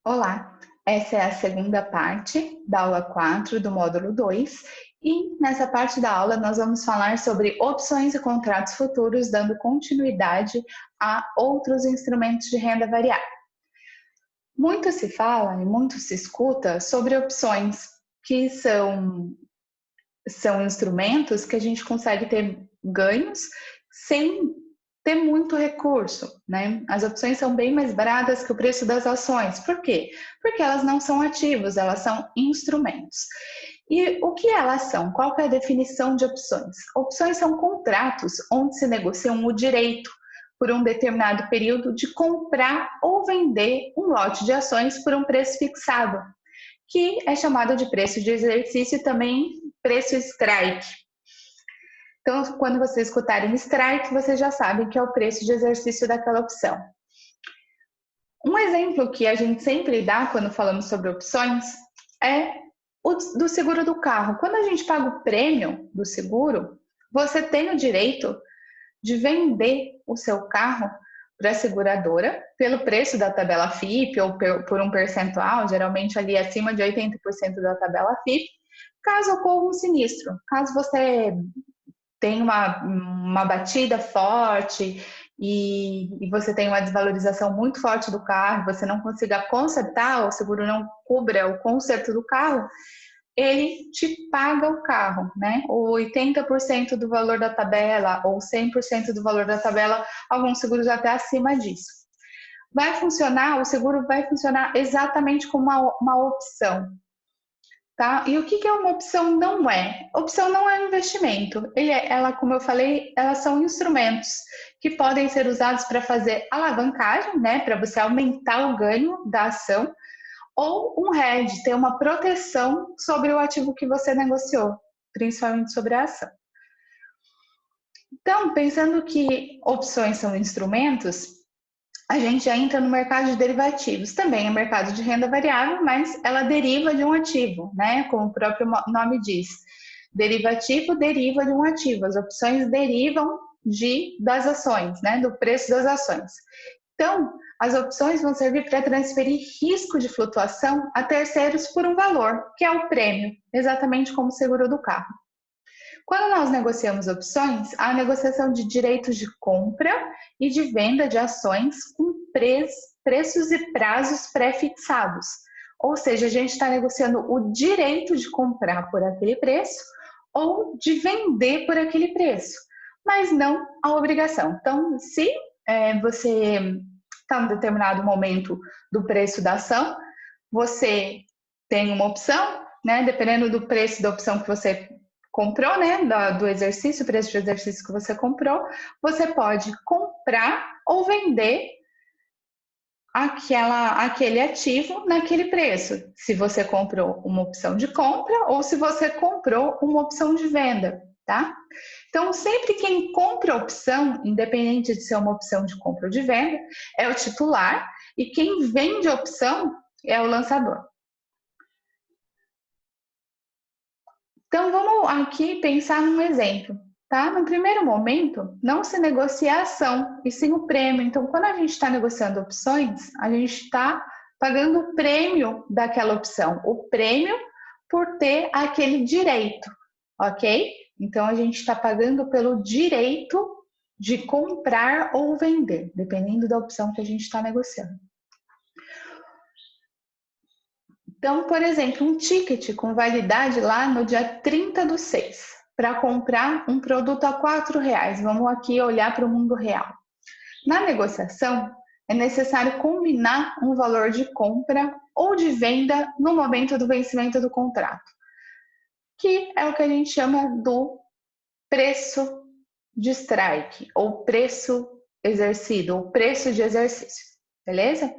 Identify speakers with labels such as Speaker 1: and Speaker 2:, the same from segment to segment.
Speaker 1: Olá, essa é a segunda parte da aula 4 do módulo 2 e nessa parte da aula nós vamos falar sobre opções e contratos futuros, dando continuidade a outros instrumentos de renda variável. Muito se fala e muito se escuta sobre opções, que são instrumentos que a gente consegue ter ganhos sem ter muito recurso, né? As opções são bem mais baratas que o preço das ações. Por quê? Porque elas não são ativos, elas são instrumentos. E o que elas são? Qual é a definição de opções? Opções são contratos onde se negociam o direito por um determinado período de comprar ou vender um lote de ações por um preço fixado, que é chamado de preço de exercício e também preço strike. Então, quando vocês escutarem strike, vocês já sabem que é o preço de exercício daquela opção. Um exemplo que a gente sempre dá quando falamos sobre opções é o do seguro do carro. Quando a gente paga o prêmio do seguro, você tem o direito de vender o seu carro para a seguradora pelo preço da tabela FIP ou por um percentual, geralmente ali acima de 80% da tabela FIP, caso ocorra um sinistro. Caso você tenha uma batida forte e você tem uma desvalorização muito forte do carro, você não consiga consertar, o seguro não cubra o conserto do carro, ele te paga o carro, né? Ou 80% do valor da tabela, ou 100% do valor da tabela, alguns seguros até acima disso. Vai funcionar, o seguro vai funcionar exatamente como uma opção, tá? E o que é uma opção não é? Opção não é um investimento. Ela, como eu falei, elas são instrumentos que podem ser usados para fazer alavancagem, né? Para você aumentar o ganho da ação, ou um hedge, ter uma proteção sobre o ativo que você negociou, principalmente sobre a ação. Então, pensando que opções são instrumentos, a gente já entra no mercado de derivativos. Também é mercado de renda variável, mas ela deriva de um ativo, né? Como o próprio nome diz. Derivativo deriva de um ativo. As opções derivam das ações, né? Do preço das ações. Então, as opções vão servir para transferir risco de flutuação a terceiros por um valor, que é o prêmio, exatamente como o seguro do carro. Quando nós negociamos opções, há a negociação de direitos de compra e de venda de ações com preços e prazos pré-fixados. Ou seja, a gente está negociando o direito de comprar por aquele preço ou de vender por aquele preço, mas não a obrigação. Então, se você está em determinado momento do preço da ação, você tem uma opção, né? Dependendo do preço da opção que você comprou, né? Do exercício, o preço de exercício que você comprou, você pode comprar ou vender aquele ativo naquele preço. Se você comprou uma opção de compra ou se você comprou uma opção de venda, tá? Então, sempre quem compra a opção, independente de ser uma opção de compra ou de venda, é o titular e quem vende a opção é o lançador. Então, vamos aqui pensar num exemplo, tá? No primeiro momento, não se negocia a ação, e sim o prêmio. Então, quando a gente está negociando opções, a gente está pagando o prêmio daquela opção, o prêmio por ter aquele direito, ok? Então, a gente está pagando pelo direito de comprar ou vender, dependendo da opção que a gente está negociando. Então, por exemplo, um ticket com validade lá no dia 30/6 para comprar um produto a R$4. Vamos aqui olhar para o mundo real. Na negociação, é necessário combinar um valor de compra ou de venda no momento do vencimento do contrato, que é o que a gente chama do preço de strike, ou preço exercido, ou preço de exercício, beleza?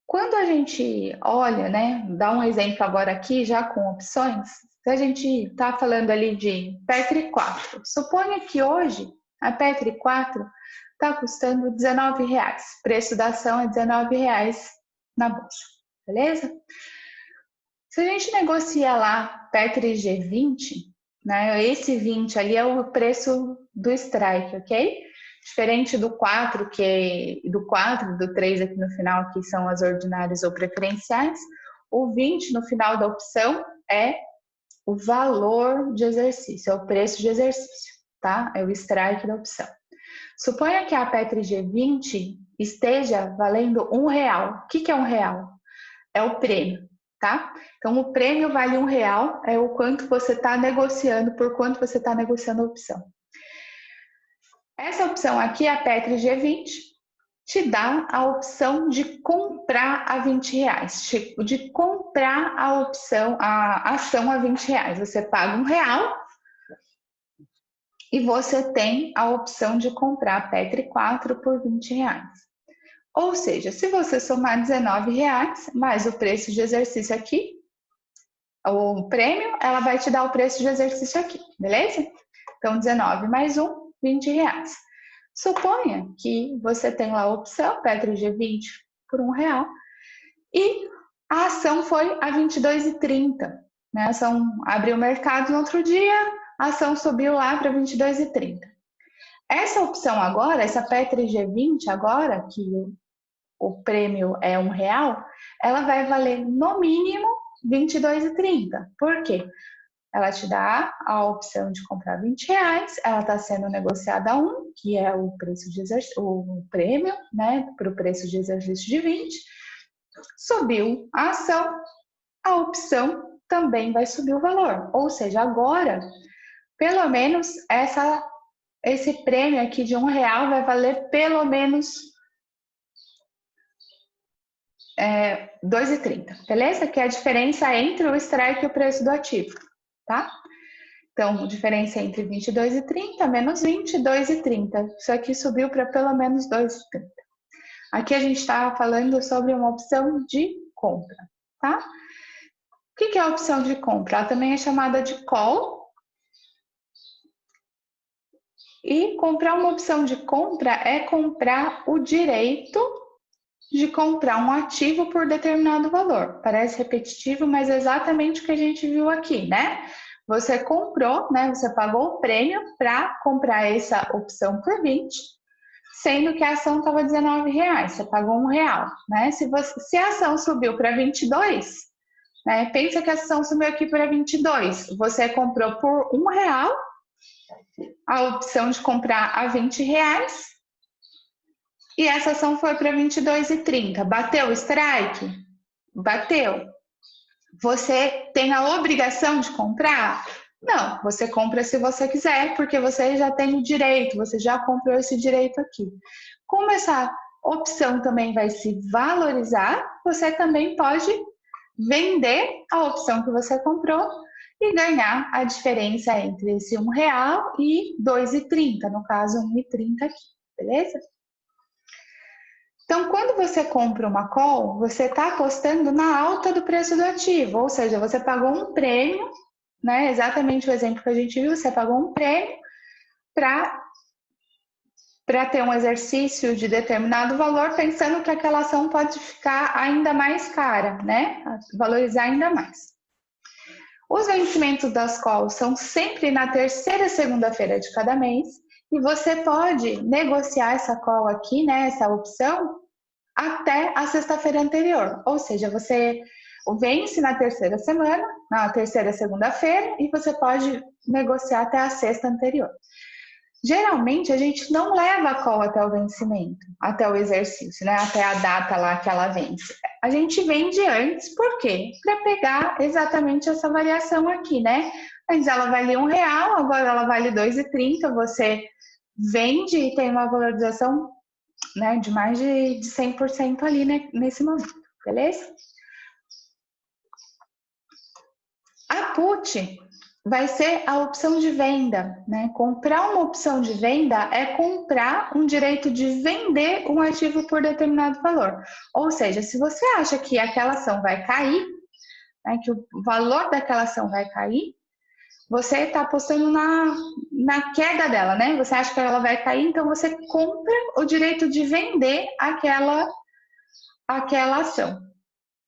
Speaker 1: Quando a gente olha, né, dá um exemplo agora aqui, já com opções, se a gente está falando ali de Petri 4, suponha que hoje a Petri 4 está custando R$19, o preço da ação é R$19 na bolsa, beleza? Se a gente negocia lá Petri G20, né, esse 20 ali é o preço do strike, ok? Diferente do 4, do 4 e do 3 aqui no final, que são as ordinárias ou preferenciais, o 20 no final da opção é o valor de exercício, é o preço de exercício, tá? É o strike da opção. Suponha que a Petri G20 esteja valendo R$1. O que é R$1? É o prêmio, tá? Então, o prêmio vale R$1, é o quanto você está negociando, por quanto você está negociando a opção. Essa opção aqui, a Petri G20, te dá a opção de comprar a R$20, de comprar a opção, a ação a R$20. Você paga R$1 e você tem a opção de comprar a Petri 4 por R$20. Ou seja, se você somar R$19 mais o preço de exercício aqui, o prêmio, ela vai te dar o preço de exercício aqui, beleza? Então, 19 mais 1, R$20. Suponha que você tem lá a opção Petri G20 por R$1 e a ação foi a R$22,30. Né? A ação abriu o mercado no outro dia, a ação subiu lá para R$22,30. Essa opção agora, essa Petri G20 agora, que o prêmio é R$1, ela vai valer no mínimo R$22,30. Por quê? Ela te dá a opção de comprar R$20, ela está sendo negociada a 1, que é o preço de o prêmio, né, para o preço de exercício de 20. Subiu a ação, a opção também vai subir o valor. Ou seja, agora, pelo menos esse prêmio aqui de R$1 vai valer pelo menos R$2,30, beleza? Que é a diferença entre o strike e o preço do ativo, tá? Então, diferença entre 22,30 menos 20, 2,30. Isso aqui subiu para pelo menos 2,30. Aqui a gente está falando sobre uma opção de compra, tá? O que é a opção de compra? Ela também é chamada de call. E comprar uma opção de compra é comprar o direito de comprar um ativo por determinado valor. Parece repetitivo, mas é exatamente o que a gente viu aqui, né? Você comprou, né? Você pagou o prêmio para comprar essa opção por 20, sendo que a ação estava R$19, você pagou R$1, né? Se a ação subiu para 22, né? Pensa que a ação subiu aqui para 22, você comprou por R$1 a opção de comprar a R$20 e essa ação foi para 22,30. Bateu o strike? Bateu. Você tem a obrigação de comprar? Não, você compra se você quiser, porque você já tem o direito, você já comprou esse direito aqui. Como essa opção também vai se valorizar, você também pode vender a opção que você comprou e ganhar a diferença entre esse R$1 e 2,30, no caso 1,30 aqui, beleza? Então, quando você compra uma call, você está apostando na alta do preço do ativo, ou seja, você pagou um prêmio, né? Exatamente o exemplo que a gente viu, você pagou um prêmio para ter um exercício de determinado valor, pensando que aquela ação pode ficar ainda mais cara, né? Valorizar ainda mais. Os vencimentos das calls são sempre na terceira segunda-feira de cada mês, e você pode negociar essa call aqui, né, essa opção, até a sexta-feira anterior. Ou seja, você vence na terceira semana, na terceira segunda-feira, e você pode negociar até a sexta anterior. Geralmente, a gente não leva a call até o vencimento, até o exercício, né, até a data lá que ela vence. A gente vende antes, por quê? Para pegar exatamente essa variação aqui, né? Antes ela valia R$1, agora ela vale 2,30, você vende e tem uma valorização, né, de mais de 100% ali, né, nesse momento, beleza? A put vai ser a opção de venda, né? Comprar uma opção de venda é comprar um direito de vender um ativo por determinado valor. Ou seja, se você acha que aquela ação vai cair, né, que o valor daquela ação vai cair, você está apostando na queda dela, né? Você acha que ela vai cair, então você compra o direito de vender aquela ação,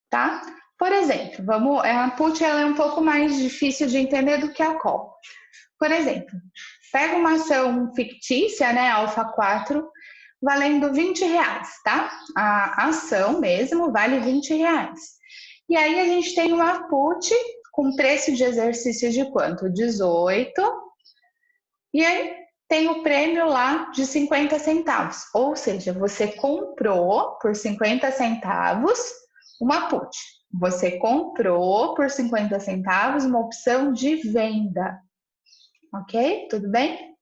Speaker 1: tá? Por exemplo, a put ela é um pouco mais difícil de entender do que a call. Por exemplo, Pega uma ação fictícia, né, Alfa 4, valendo R$20, tá? A ação mesmo vale R$20. E aí a gente tem uma put com preço de exercício de quanto? 18. E aí tem o prêmio lá de 50 centavos. Ou seja, você comprou por 50 centavos uma put. Você comprou por 50 centavos uma opção de venda. Ok? Tudo bem?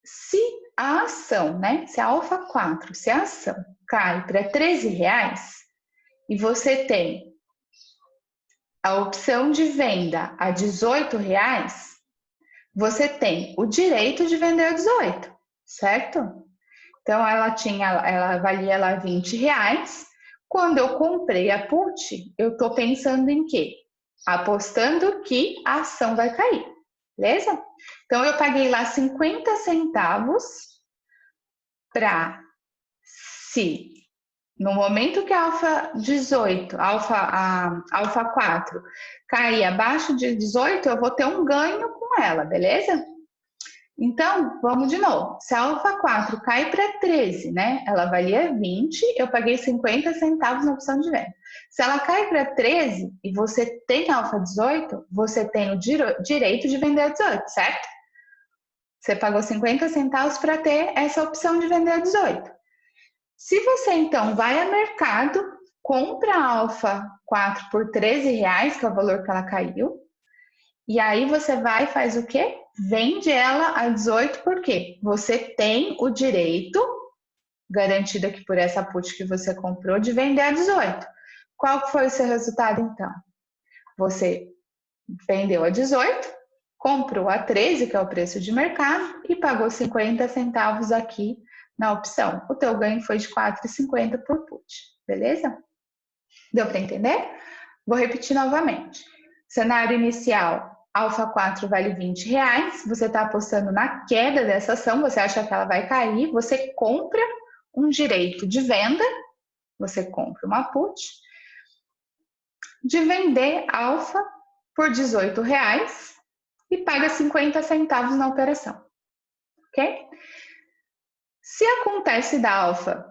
Speaker 1: Se a ação, né? Se a Alfa 4, se a ação cai para R$13 e você tem a opção de venda a R$18, você tem o direito de vender a 18, certo? Então ela valia lá R$20. Quando eu comprei a put, eu estou pensando em quê? Apostando que a ação vai cair, beleza? Então eu paguei lá 50 centavos para, se no momento que a Alfa 4 cair abaixo de 18, eu vou ter um ganho com ela, beleza? Então, vamos de novo. Se a Alfa 4 cai para 13, né? Ela valia 20, eu paguei 50 centavos na opção de venda. Se ela cai para 13 e você tem a Alfa 18, você tem o direito de vender a 18, certo? Você pagou 50 centavos para ter essa opção de vender a 18. Se você então vai ao mercado, compra a Alfa 4 por R$13, que é o valor que ela caiu, e aí você vai e faz o quê? Vende ela a 18, porque você tem o direito, garantido aqui por essa put que você comprou, de vender a 18. Qual foi o seu resultado então? Você vendeu a 18, comprou a 13, que é o preço de mercado, e pagou 50 centavos aqui na opção. O teu ganho foi de R$4,50 por put, beleza? Deu para entender? Vou repetir novamente. Cenário inicial, Alfa 4 vale R$20, você está apostando na queda dessa ação, você acha que ela vai cair, você compra um direito de venda, você compra uma put, de vender Alfa por R$18 e paga 50 centavos na operação, ok? Se acontece da Alfa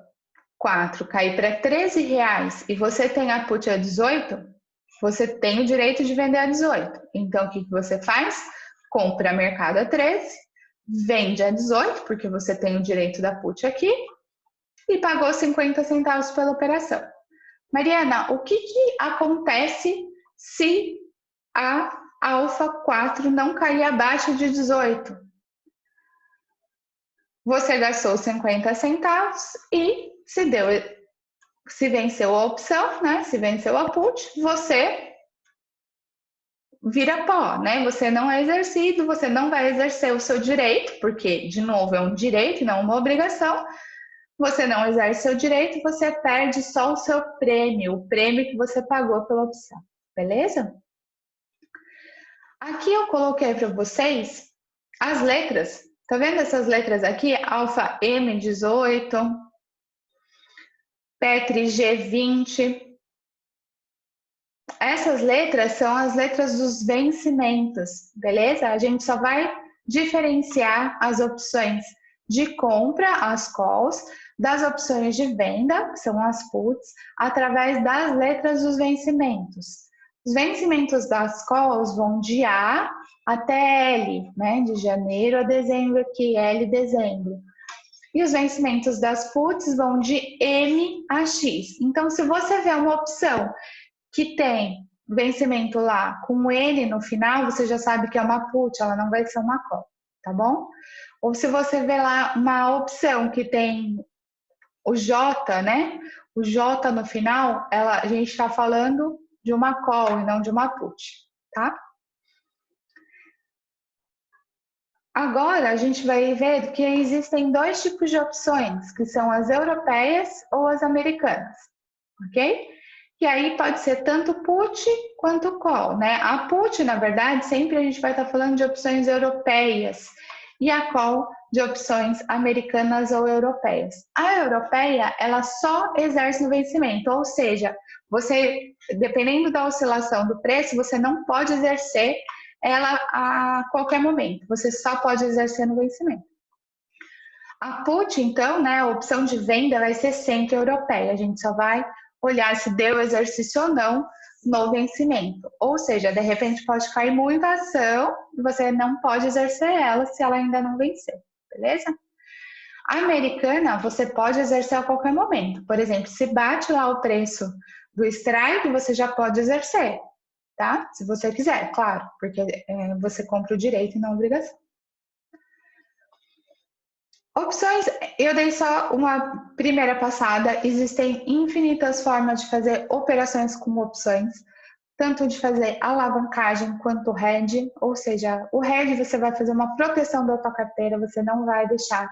Speaker 1: 4 cair para R$13 e você tem a put a 18, você tem o direito de vender a 18. Então, o que você faz? Compra a mercado a 13, vende a 18, porque você tem o direito da put aqui, e pagou 50 centavos pela operação. Mariana, o que acontece se a Alfa 4 não cair abaixo de 18? Você gastou 50 centavos e se venceu a opção, né? Se venceu a put, você vira pó, né? Você não é exercido, você não vai exercer o seu direito, porque, de novo, é um direito e não uma obrigação. Você não exerce seu direito, você perde só o seu prêmio, o prêmio que você pagou pela opção, beleza? Aqui eu coloquei para vocês as letras. Tá vendo essas letras aqui? Alfa M18, Petri G20. Essas letras são as letras dos vencimentos, beleza? A gente só vai diferenciar as opções de compra, as calls, das opções de venda, que são as puts, através das letras dos vencimentos. Os vencimentos das calls vão de A até L, né? De janeiro a dezembro, aqui L dezembro. E os vencimentos das puts vão de M a X. Então, se você vê uma opção que tem vencimento lá com N no final, você já sabe que é uma put, ela não vai ser uma call, tá bom? Ou se você vê lá uma opção que tem o J, né? O J no final, a gente está falando de uma call e não de uma put, tá? Agora a gente vai ver que existem dois tipos de opções, que são as europeias ou as americanas, ok? E aí pode ser tanto put quanto call, né? A put, na verdade, sempre a gente vai estar falando de opções europeias e a call de opções americanas ou europeias. A europeia, ela só exerce no vencimento, ou seja, você, dependendo da oscilação do preço, você não pode exercer ela a qualquer momento, você só pode exercer no vencimento. A put, então, né, a opção de venda vai ser sempre europeia, a gente só vai olhar se deu exercício ou não no vencimento. Ou seja, de repente pode cair muita ação e você não pode exercer ela se ela ainda não venceu, beleza? A americana, você pode exercer a qualquer momento. Por exemplo, se bate lá o preço do strike, você já pode exercer, tá? Se você quiser, claro, porque você compra o direito e não a obrigação. Opções, eu dei só uma primeira passada, existem infinitas formas de fazer operações com opções, tanto de fazer alavancagem quanto hedge, ou seja, o hedge você vai fazer uma proteção da tua carteira, você não vai deixar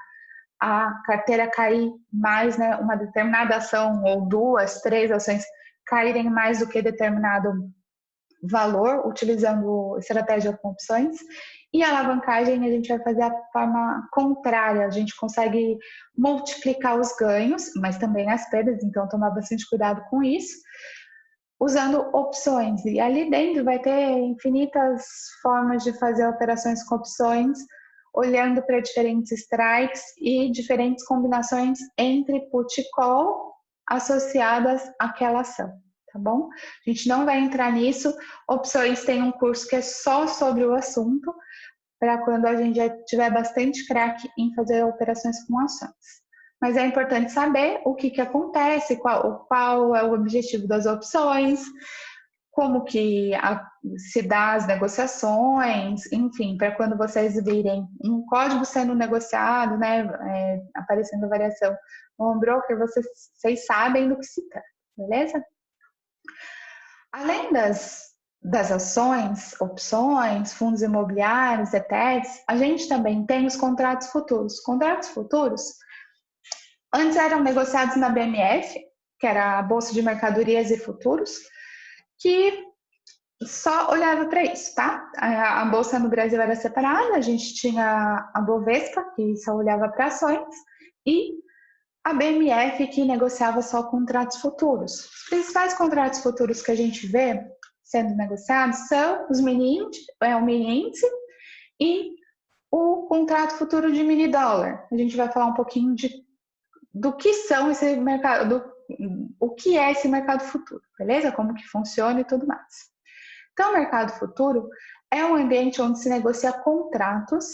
Speaker 1: a carteira cair mais, né, uma determinada ação ou duas, três ações caírem mais do que determinado valor, utilizando estratégia com opções. E a alavancagem a gente vai fazer a forma contrária, a gente consegue multiplicar os ganhos, mas também as perdas, então tomar bastante cuidado com isso, usando opções. E ali dentro vai ter infinitas formas de fazer operações com opções, olhando para diferentes strikes e diferentes combinações entre put e call associadas àquela ação, tá bom? A gente não vai entrar nisso. Opções tem um curso que é só sobre o assunto, para quando a gente já tiver bastante craque em fazer operações com ações. Mas é importante saber o que acontece, qual é o objetivo das opções, como que se dá as negociações, enfim, para quando vocês virem um código sendo negociado, né, aparecendo variação no home broker, vocês sabem do que se trata, beleza? Além das ações, opções, fundos imobiliários, ETFs, a gente também tem os contratos futuros. Contratos futuros, antes eram negociados na BMF, que era a Bolsa de Mercadorias e Futuros, que só olhava para isso, tá? A Bolsa no Brasil era separada, a gente tinha a Bovespa, que só olhava para ações, e a BMF, que negociava só contratos futuros. Os principais contratos futuros que a gente vê sendo negociados são os mini índice e o contrato futuro de mini dólar. A gente vai falar um pouquinho do que são esse mercado, o que é esse mercado futuro, beleza? Como que funciona e tudo mais. Então, o mercado futuro é um ambiente onde se negocia contratos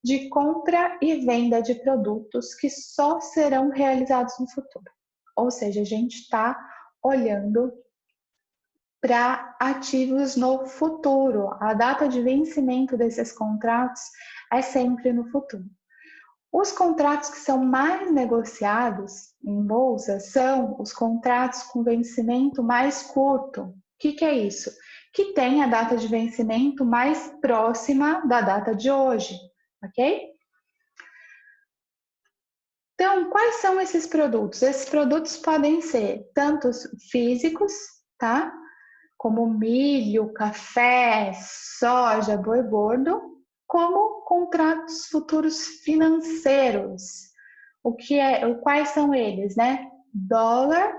Speaker 1: de compra e venda de produtos que só serão realizados no futuro. Ou seja, a gente está olhando para ativos no futuro. A data de vencimento desses contratos é sempre no futuro. Os contratos que são mais negociados em bolsa são os contratos com vencimento mais curto. O que é isso? Que tem a data de vencimento mais próxima da data de hoje, ok? Então, quais são esses produtos? Esses produtos podem ser tanto físicos, tá? Como milho, café, soja, boi gordo, como contratos futuros financeiros. Quais são eles, né? Dólar,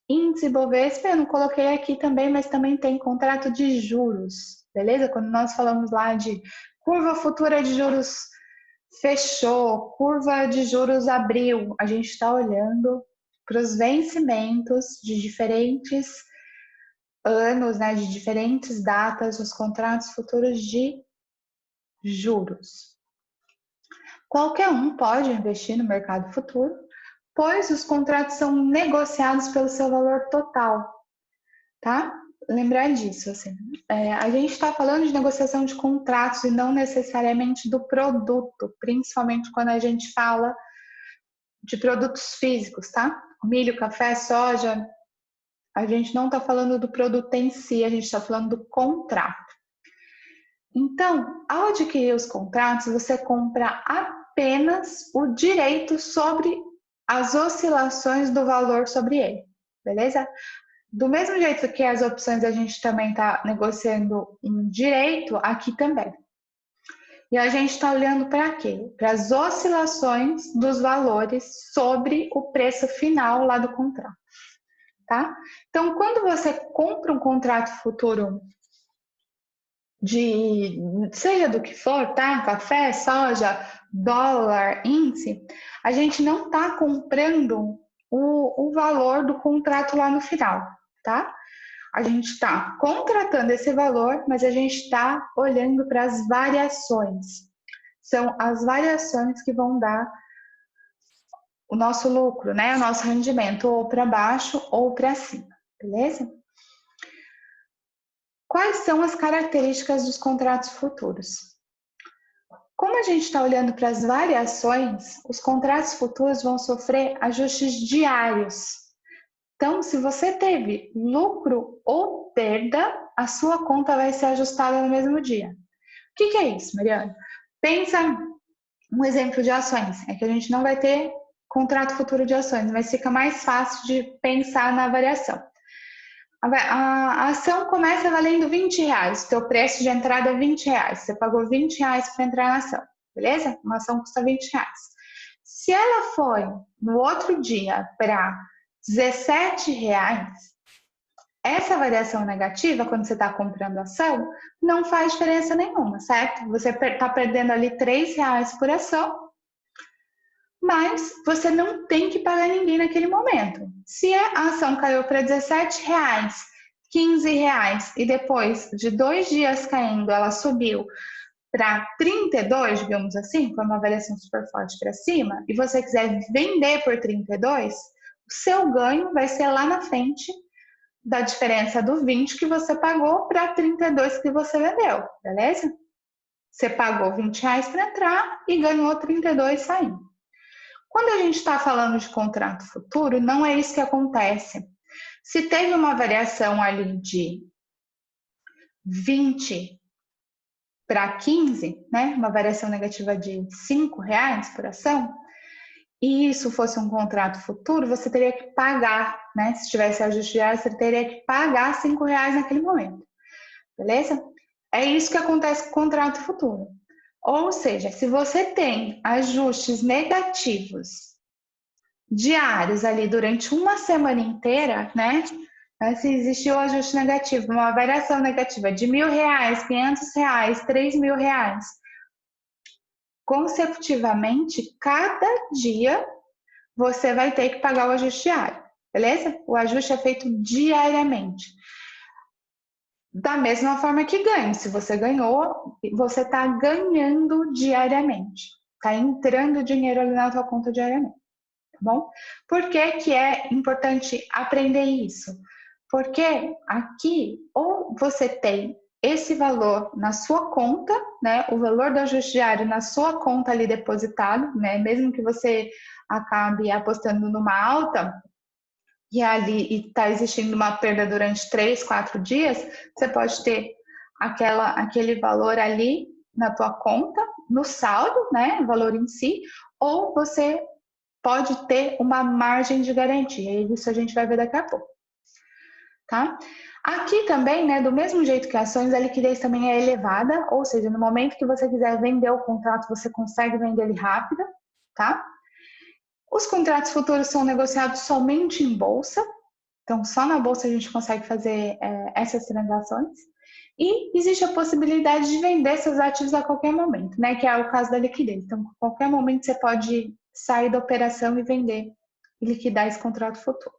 Speaker 1: índice Bovespa, eu não coloquei aqui também, mas também tem contrato de juros, beleza? Quando nós falamos lá de curva futura de juros fechou, curva de juros abriu, a gente está olhando para os vencimentos de diferentes anos, né, de diferentes datas, os contratos futuros de juros. Qualquer um pode investir no mercado futuro, pois os contratos são negociados pelo seu valor total, tá? Lembrar disso, assim. A gente está falando de negociação de contratos e não necessariamente do produto, principalmente quando a gente fala de produtos físicos, tá? Milho, café, soja, a gente não está falando do produto em si, a gente está falando do contrato. Então, ao adquirir os contratos, você compra apenas o direito sobre as oscilações do valor sobre ele, beleza? Do mesmo jeito que as opções a gente também está negociando um direito, aqui também. E a gente está olhando para quê? Para as oscilações dos valores sobre o preço final lá do contrato, tá? Então, quando você compra um contrato futuro seja do que for, tá? Café, soja, dólar, índice, a gente não está comprando o valor do contrato lá no final, tá? A gente está contratando esse valor, mas a gente está olhando para as variações. São as variações que vão dar o nosso lucro, né? O nosso rendimento, ou para baixo ou para cima, beleza? Quais são as características dos contratos futuros? Como a gente está olhando para as variações, os contratos futuros vão sofrer ajustes diários. Então, se você teve lucro ou perda, a sua conta vai ser ajustada no mesmo dia. O que é isso, Mariana? Pensa um exemplo de ações. É que a gente não vai ter contrato futuro de ações, mas fica mais fácil de pensar na variação. A ação começa valendo R$20, o teu preço de entrada é R$20, você pagou R$20 para entrar na ação, beleza? Uma ação custa R$20. Se ela foi no outro dia para R$17, essa variação negativa, quando você está comprando ação, não faz diferença nenhuma, certo? Você está perdendo ali R$3 por ação, mas você não tem que pagar ninguém naquele momento. Se a ação caiu para R$17, R$15 e depois de 2 dias caindo ela subiu para 32, digamos assim, foi uma variação super forte para cima, e você quiser vender por 32, o seu ganho vai ser lá na frente da diferença do 20 que você pagou para 32 que você vendeu, beleza? Você pagou R$20 para entrar e ganhou 32 saindo. Quando a gente está falando de contrato futuro, não é isso que acontece. Se teve uma variação ali de 20 para 15, né, uma variação negativa de R$5 por ação, e isso fosse um contrato futuro, você teria que pagar, né? Se tivesse ajuste diário, você teria que pagar R$5 naquele momento, beleza? É isso que acontece com o contrato futuro. Ou seja, se você tem ajustes negativos diários ali durante uma semana inteira, né? Se existiu um ajuste negativo, uma variação negativa de R$1.000, R$500, R$3.000, consecutivamente, cada dia você vai ter que pagar o ajuste diário, beleza? O ajuste é feito diariamente. Da mesma forma que ganho. Se você ganhou, você está ganhando diariamente. Está entrando dinheiro ali na tua conta diariamente. Tá bom? Por que que é importante aprender isso? Porque aqui, ou você tem esse valor na sua conta, né? O valor do ajuste diário na sua conta ali depositado, né? Mesmo que você acabe apostando numa alta e ali está existindo uma perda durante 3, 4 dias, você pode ter aquele valor ali na tua conta, no saldo, né? O valor em si, ou você pode ter uma margem de garantia. Isso a gente vai ver daqui a pouco. Tá? Aqui também, né, do mesmo jeito que ações, a liquidez também é elevada, ou seja, no momento que você quiser vender o contrato, você consegue vender ele rápido, tá? Os contratos futuros são negociados somente em bolsa, então só na bolsa a gente consegue fazer essas transações. E existe a possibilidade de vender seus ativos a qualquer momento, né? Que é o caso da liquidez. Então, a qualquer momento você pode sair da operação e vender e liquidar esse contrato futuro.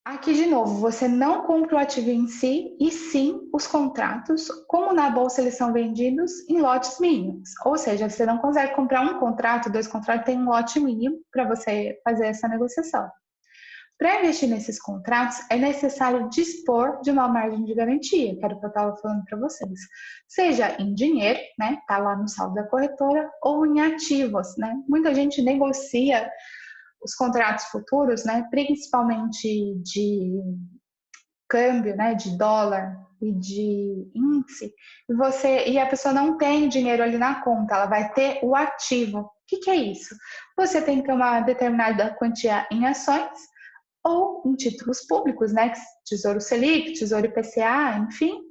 Speaker 1: Aqui, de novo, você não compra o ativo em si, e sim os contratos. Como na bolsa eles são vendidos em lotes mínimos. Ou seja, você não consegue comprar um contrato, 2 contratos, tem um lote mínimo para você fazer essa negociação. Para investir nesses contratos, é necessário dispor de uma margem de garantia, que era o que eu estava falando para vocês. Seja em dinheiro, né, tá lá no saldo da corretora, ou em ativos, né. Muita gente negocia os contratos futuros, né, principalmente de câmbio, né, de dólar e de índice, e a pessoa não tem dinheiro ali na conta, ela vai ter o ativo. O que é isso? Você tem que ter uma determinada quantia em ações ou em títulos públicos, né, Tesouro Selic, Tesouro IPCA, enfim,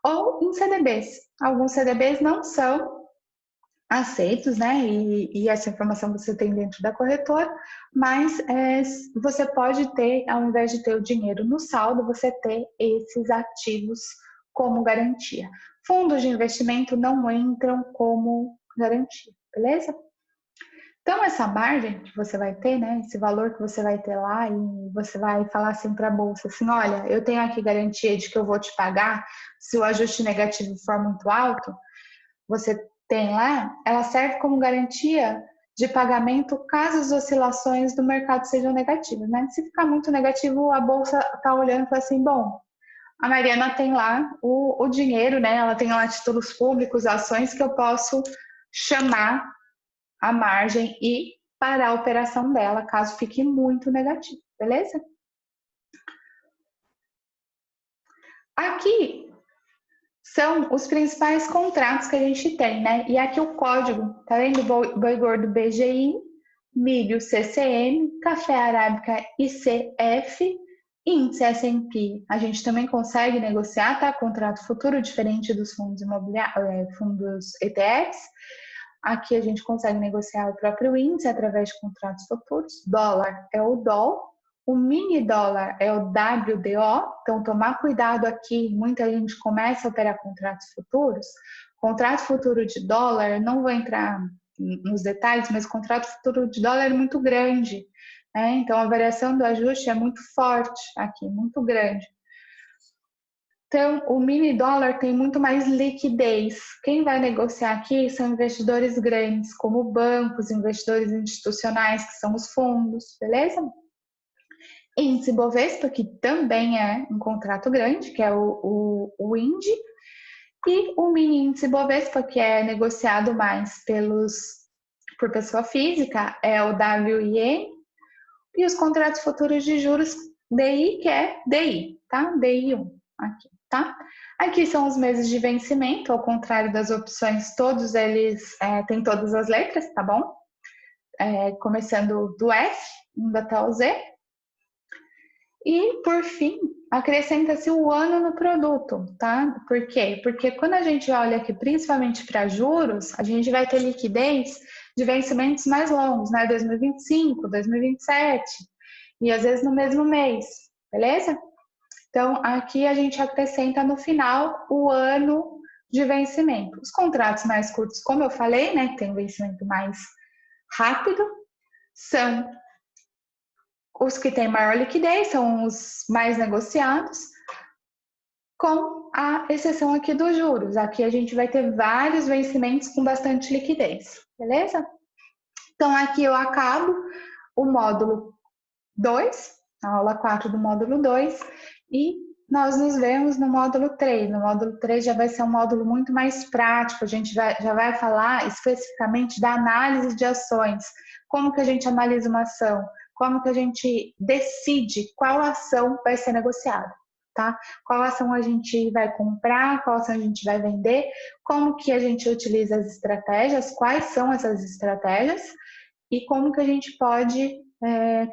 Speaker 1: ou em CDBs. Alguns CDBs não são aceitos, né? E essa informação você tem dentro da corretora, mas você pode ter, ao invés de ter o dinheiro no saldo, você ter esses ativos como garantia. Fundos de investimento não entram como garantia, beleza? Então, essa margem que você vai ter, né, esse valor que você vai ter lá, e você vai falar assim para a bolsa, assim, olha, eu tenho aqui garantia de que eu vou te pagar se o ajuste negativo for muito alto, você tem lá, ela serve como garantia de pagamento caso as oscilações do mercado sejam negativas, né? Se ficar muito negativo, a bolsa está olhando e fala assim, bom, a Mariana tem lá o dinheiro, né? Ela tem lá títulos públicos, ações que eu posso chamar a margem e parar a operação dela, caso fique muito negativo, beleza? Aqui são os principais contratos que a gente tem, né? E aqui o código, tá vendo? Boi gordo BGI, milho CCM, café arábica ICF, índice S&P. A gente também consegue negociar, tá? Contrato futuro, diferente dos fundos imobiliários, fundos ETFs. Aqui a gente consegue negociar o próprio índice através de contratos futuros. Dólar é o DOL, o mini dólar é o WDO, então tomar cuidado aqui, muita gente começa a operar contratos futuros. Contrato futuro de dólar, não vou entrar nos detalhes, mas o contrato futuro de dólar é muito grande, né? Então a variação do ajuste é muito forte aqui, muito grande. Então, o mini dólar tem muito mais liquidez. Quem vai negociar aqui são investidores grandes, como bancos, investidores institucionais, que são os fundos, beleza? Índice Bovespa, que também é um contrato grande, que é o INDI, e o mini índice Bovespa, que é negociado mais por pessoa física, é o WIN, e os contratos futuros de juros DI, que é DI, tá? DI1, aqui, tá? Aqui são os meses de vencimento, ao contrário das opções, todos eles têm todas as letras, tá bom? Começando do F, indo até o Z. E, por fim, acrescenta-se o ano no produto, tá? Por quê? Porque quando a gente olha aqui, principalmente para juros, a gente vai ter liquidez de vencimentos mais longos, né? 2025, 2027, e às vezes no mesmo mês, beleza? Então, aqui a gente acrescenta no final o ano de vencimento. Os contratos mais curtos, como eu falei, né, que tem um vencimento mais rápido, são os que têm maior liquidez, são os mais negociados, com a exceção aqui dos juros. Aqui a gente vai ter vários vencimentos com bastante liquidez, beleza? Então, aqui eu acabo o módulo 2, a aula 4 do módulo 2, e nós nos vemos no módulo 3. No módulo 3 já vai ser um módulo muito mais prático, a gente já vai falar especificamente da análise de ações, como que a gente analisa uma ação, como que a gente decide qual ação vai ser negociada, tá? Qual ação a gente vai comprar, qual ação a gente vai vender, como que a gente utiliza as estratégias, quais são essas estratégias e como que a gente pode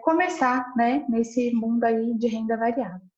Speaker 1: começar, né, nesse mundo aí de renda variável.